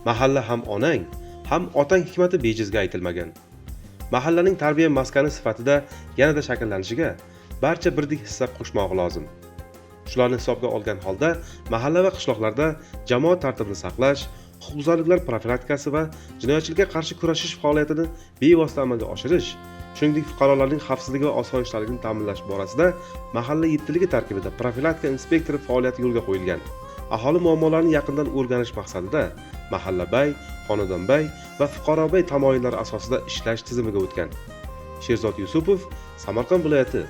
Mahalla ham onang, ham otang hikmati bejizga aytilmagan. Mahallaning tarbiya maskani sifatida yanada shakllanishiga barcha birdek hissa qo'shmoq lozim. Shularni hisobga olgan holda mahalla va qishloqlarda jamoat tartibini saqlash, huquqbuzarliklar profilaktikasi va jinoyatchilikka qarshi kurashish faoliyatini bevosita amalga oshirish, shuningdek fuqarolarning xavfsizligi va osoyishtaligini ta'minlash borasida mahalla yettiligi tarkibida profilaktika inspektori faoliyati yo'lga qo'yilgan. Aholi muammolarini yaqindan o'rganish maqsadida mahallabay, xonadonbay va fuqarobay tamoyillari asosida ishlash tizimiga o'tgan. Sherzod Yusupov, Samarqand viloyati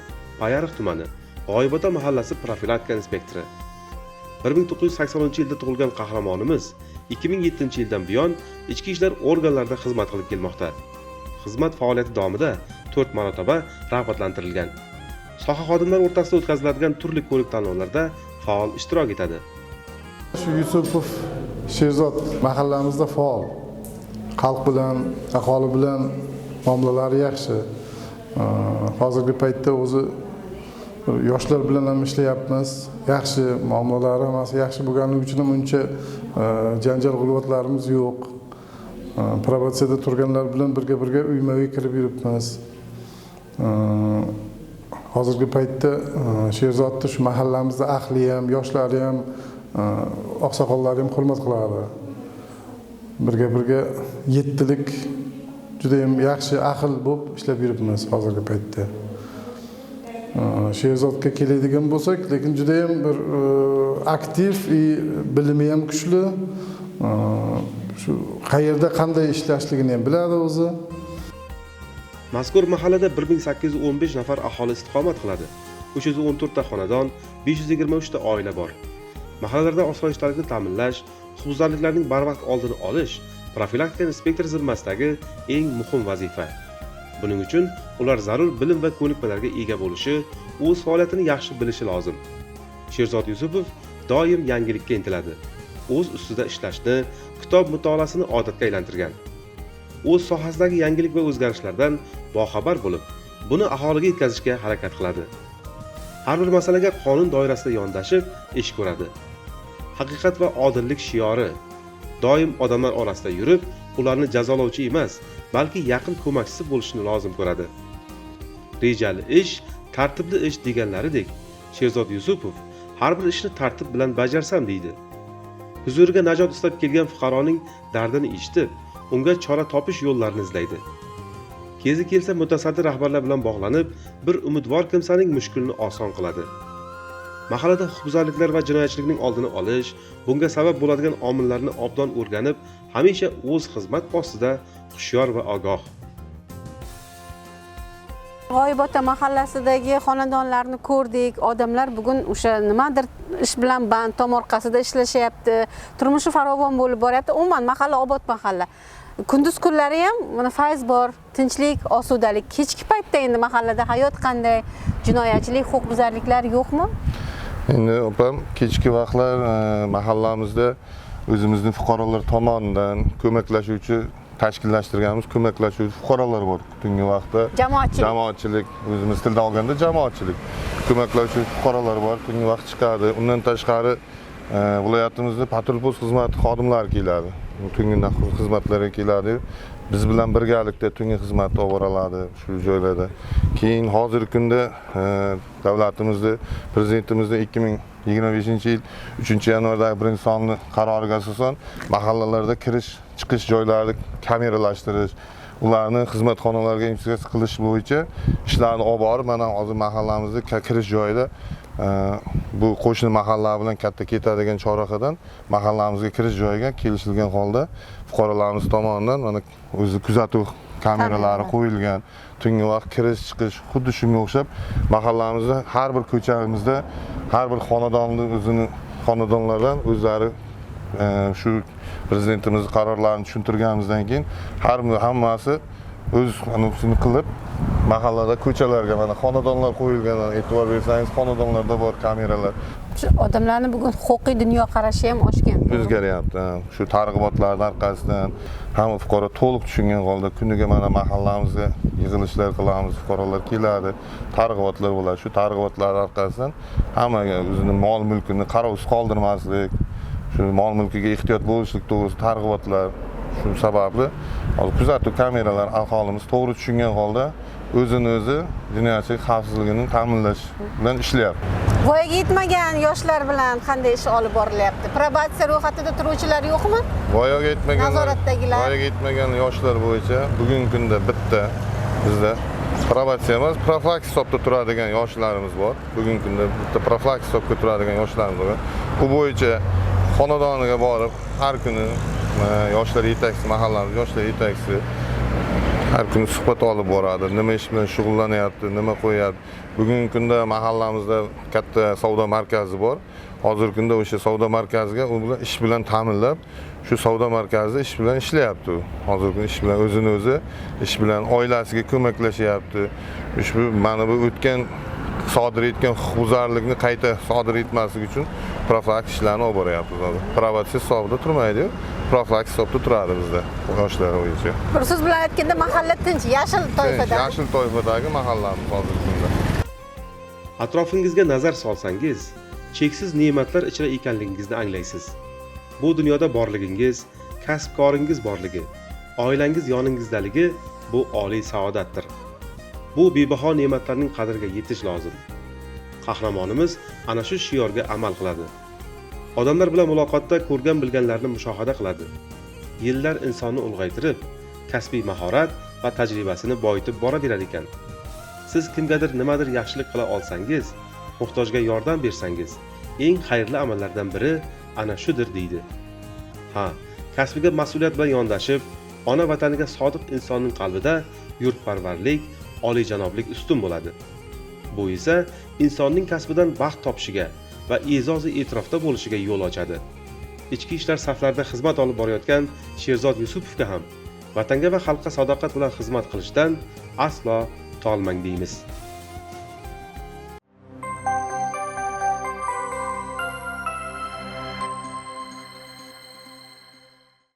Payariq tumani G'oyibota mahallasi profilaktika inspektori. 1980-yilda tug'ilgan qahramonimiz 2007-yildan buyon ichki ishlar organlarida xizmat qilib kelmoqda. Xizmat faoliyati davomida 4 marotaba rag'batlantirilgan. Soha xodimlari o'rtasida o'tkaziladigan turli ko'rik tanlovlarda faol ishtirok etadi. Shu Yusupov Sherzod mahallamizda faol. Xalq bilan, aholi bilan muomalalari yaxshi. Hozirgi paytda o'zi yoshlar bilan ham ishlayapmiz. Yaxshi muomalalari hammasi yaxshi bo'lganligi uchun ham uncha janjal g'ulg'otlarimiz yo'q. Probatsiyada turganlar bilan birga uyma-uy kirib yuribmiz. Hozirgi paytda Sherzodni shu mahallamizda ahli ham, yoshlari ham, oqsoqollari ham hurmat qiladi. Birga yettilik juda ham yaxshi ahil bo'lib ishlab yuribmiz hozirgi paytda. Sherzodga keladigan bo'lsak, lekin juda ham bir aktiv, bilimi ham kuchli. Shu qayerda qanday ishlashligini ham biladi o'zi. Mazkur mahallada 1815 nafar aholi istiqomat qiladi. 314 ta xonadon, 523 ta oila bor. Mahallalarda osoyishtalikni ta'minlash, huquqbuzarliklarning barvaqt oldini olish profilaktika inspektori zimmasidagi eng muhim vazifa. Buning uchun ular zarur bilim va ko'nikmalarga ega bo'lishi, o'z faoliyatini yaxshi bilishi lozim. Sherzod Yusupov doim yangilikka intiladi. O'z ustida ishlashni, kitob mutolaasini odatga aylantirgan. O'z sohasidagi yangilik va o'zgarishlardan boxabar bo'lib, buni aholiga yetkazishga harakat qiladi. Har bir masalaga qonun doirasida yondashib, ish ko'radi. Haqiqat va odillik shiori doim odamlar orasida yurib, ularni jazolovchi emas, balki yaqin ko'makchisi bo'lishni lozim ko'radi. Rejali ish, tartibli ish deganlaridek, Sherzod Yusupov har bir ishni tartib bilan bajarsam deydi. Huzuriga najot istab kelgan fuqaroning dardini eshitib, unga chora topish yo'llarini izlaydi. Kezi kelsa mutasaddi rahbarlar bilan bog'lanib, bir umidvor kimsaning mushkulini oson qiladi. Mahallada huquqbuzarliklar va jinoyatchilikning oldini olish, bunga sabab bo'ladigan omillarni obdon o'rganib, hamisha o'z xizmat postida hushyor va ogoh. G'oyibota mahallasidagi xonadonlarni ko'rdik. Odamlar bugun o'sha nimadir ish bilan band, tomorqasida ishlashyapti. Turmushi farovon bo'lib boryapti. Umuman mahalla obod mahalla. Kunduz kunlari ham mana fayz bor, tinchlik, osudalik. Kechki paytda endi mahallada hayot qanday? Jinoyatchilik, huquqbuzarliklar yo'qmi? Endi opam, kechki vaqtlar mahallamizda o'zimizning fuqarolar tomonidan ko'maklashuvchi tashkillashtirganimiz ko'maklashuvchi fuqarolar bor. Tungi vaqtda jamoatchilik, o'zimiz tilda olganda jamoatchilik ko'maklashuvchi fuqarolar bor. Tungi vaqt chiqadi. Undan tashqari viloyatimizda patrul post xizmati xodimlari keladi. Tungi xizmatlarga keladi. Biz bilan birgalikda tungi xizmat olib boriladi shu joylarda. Keyin hozirgi kunda davlatimizda, prezidentimizda 2025-yil 3-yanvardagi 1-sonli qaroriga asosan mahallalarda kirish, chiqish joylarini kameralashtirish, ularni xizmat xonalariga integratsiya qilish bo'yicha ishlarni olib borib, mana hozir mahallamizda kirish joyida bu qo'shni mahalla bilan katta ketadigan chorrahadan mahallamizga kirish joyiga kelishilgan holda fuqarolarimiz tomonidan mana o'zi kuzatuv kameralari qo'yilgan. Tungi vaqt kirish chiqish xuddi shunga o'xshab mahallamizda har bir ko'chamizda har bir xonadonlardan o'zlari shu prezidentimiz qarorlarini tushuntirganimizdan keyin hammasi o'z anonsini qilib mahallada ko'chalarga mana xonadonlar qo'yilgan. E'tibor bersangiz xonadonlarda bor kameralar. Odamlarni bugun huquqiy dunyo qarashi ham oshgan. O'zgaryapti. Shu targ'ibotlarning orqasidan hamma fuqaro to'liq tushungan holda kuniga mana mahallamizda yig'ilishlar qilamiz, fuqarolar keladi, targ'ibotlar bo'ladi. Shu targ'ibotlar orqasidan hammaga o'zining mol mulkini qarovsiz qoldirmaslik, shu mol mulkiga ehtiyot bo'lishlik to'g'risida targ'ibotlar, shu sababli hozir kuzatuv kameralar aholimiz to'g'ri tushungan holda o'zini o'zi jinoyatchilik xavfsizligini ta'minlash bilan ishlayapti. Voyaga yetmagan yoshlar bilan qanday ish olib borilyapti? Probatsiya ro'yxatida turuvchilar yo'qmi? Voyaga Nazoratdagilar. yetmagan yoshlar bo'yicha bugungi kunda bitta bizda probatsiya emas, profilaks hisobda turadigan yoshlarimiz bor. Bugungi kunda bitta profilaks hisobda turadigan yoshlarimiz bor. Bu bo'yicha xonadoniga borib har kuni yoshlar yetakchisi, mahallamiz yoshlar yetakchisi har kuni suhbat olib boradi. Nima ish bilan shug'ullanyapti, nima qo'yapti. Bugungi kunda mahallamizda katta savdo markazi bor. Hozirgi kunda o'sha savdo markaziga u bilan ish bilan ta'minlab, shu savdo markazida ish bilan ishlayapti. Hozirgi kunda ish bilan o'zini o'zi ish bilan oilasiga ko'maklashyapti. Ushbu mana bu o'tgan sodir etgan huquqbuzarlikni qayta sodir etmaslik uchun profilaks ishlarni olib boryapmiz. Probatsiya hisobida turmaydi, profilaks hisobda turadi bizda yoshlar bo'yicha. Bir so'z bilan aytganda mahalla tinch, yashil toifada. Yashil toifadagi mahallamiz hozirgi kunda. Atrofingizga nazar solsangiz, cheksiz ne'matlar ichra ekanligingizni anglaysiz. Bu dunyoda borligingiz, kasb-koringiz borligi, oilangiz yoningizdaligi bu oliy saodatdir. Bu bebaho ne'matlarning qadriga yetish lozim. Qahramonimiz ana shu shiorga amal qiladi. Odamlar bilan muloqotda ko'rgan bilganlarni mushohada qiladi. Yillar insonni ulg'aytirib, kasbiy mahorat va tajribasini boyitib boraverar ekan. Siz kimgadir nimadir yaxshilik qila olsangiz, muhtojga yordam bersangiz, eng xayrli amallardan biri ana shudir deydi. Ha, kasbiga mas'uliyat bilan yondashib, ona vataniga sodiq insonning qalbida yurtparvarlik, oliyjanoblik ustun bo'ladi. Bu esa insonning kasbidan baxt topishiga va e'zozi e'tirofda bo'lishiga yo'l ochadi. Ichki ishlar saflarida xizmat olib borayotgan Sherzod Yusupovga ham vatanga va xalqqa sadoqat bilan xizmat qilishdan aslo tolmang deymiz.